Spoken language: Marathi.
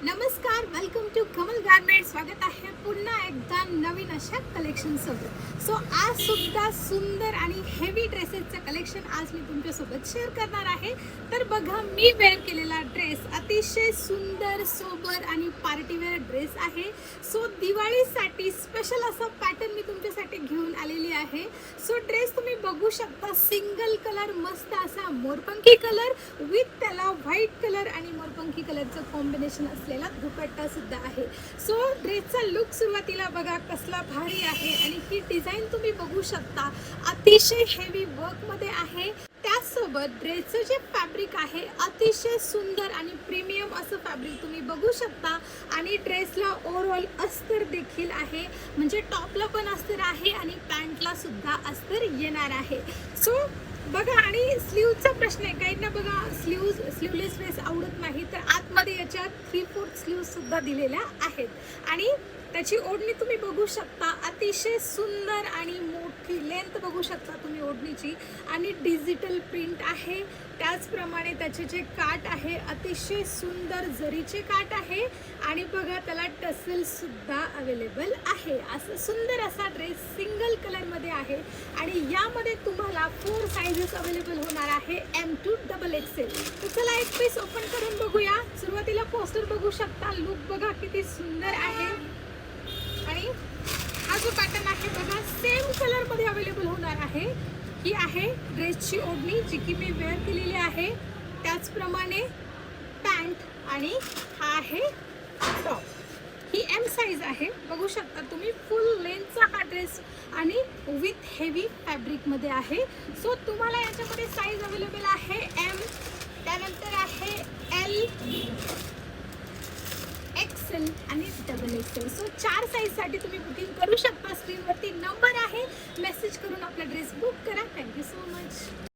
नमस्कार, वेलकम टू कमल गारमेंट. स्वागत आहे पुन्हा एकदा नवीन अशा कलेक्शन सोबत. सो आज सुद्धा सुंदर आणि हेवी ड्रेसेसचं कलेक्शन आज मी तुमच्यासोबत शेअर करणार आहे. तर बघा, मी वेअर केलेला ड्रेस अतिशय सुंदर, सोबर आणि पार्टीवेअर ड्रेस आहे. सो दिवाळीसाठी स्पेशल असा पॅटर्न मी तुमच्यासाठी घेऊन आलेली आहे. सो ड्रेस तुम्ही बघू शकता, सिंगल कलर, मस्त असा मोरपंखी कलर विथ त्याला व्हाईट कलर आणि मोरपंखी कलरचं कॉम्बिनेशन असलेला दुपट्टा सुद्धा आहे. सो ड्रेसचा लुक सुरुवातीला बघा कसला भारी आहे आणि ही डिझाईन तुम्ही बघू शकता, अतिशय हेवी वर्कमध्ये आहे. त्याचसोबत ड्रेसचं जे फॅब्रिक आहे अतिशय सुंदर आणि प्रीमियम असं फॅब्रिक तुम्ही बघू शकता. आणि ड्रेसला ओव्हरऑल अस्तर देखील आहे, म्हणजे टॉपला पण अस्तर आहे आणि पॅन्टला सुद्धा अस्तर येणार आहे. सो बघा, आणि स्लीवचा प्रश्न आहे, काहींना बघा स्लीवलेस ड्रेस आवडत नाही, तर आतमध्ये याच्यात 3/4 स्लीव सुद्धा दिलेल्या आहेत. आणि त्याची ओढणी तुम्ही बघू शकता, अतिशय सुंदर आणि मोठी लेंथ बघू शकता तुम्ही ओढणीची, आणि डिजिटल प्रिंट आहे. त्याचप्रमाणे त्याचे जे काठ आहे अतिशय सुंदर जरीचे काठ आहे. आणि बघा, त्याला टसल सुद्धा अवेलेबल आहे. असं सुंदर असा ड्रेस सिंगल कलरमध्ये आहे. आणि यामध्ये तुम्हाला 4 साइजेस अवेलेबल होणार आहे, M to XXL. तर चला एक पीस ओपन करून बघूया. सुरुवातीला पोस्टर बघू शकता, लुक बघा किती सुंदर आहे. आणि हा जो पॅटर्न आहे बघा, सेम कलरमध्ये अवेलेबल होणार आहे. ही आहे ड्रेसची ओढणी, जी की मी वेअर केलेली आहे. त्याचप्रमाणे पॅन्ट आणि हा आहे टॉप. ही M साईज आहे, बघू शकता तुम्ही. फुल लेंथचा हा ड्रेस आणि विथ हेवी फॅब्रिकमध्ये आहे. सो तुम्हाला याच्यामध्ये साईज अवेलेबल आहे M, त्यानंतर आहे L, XL आणि XXL. सो 4 साईजसाठी तुम्ही बुकिंग करू शकता. स्क्रीनवरती नंबर आहे, मेसेज करून आपला ड्रेस बुक करा. Thank you so much.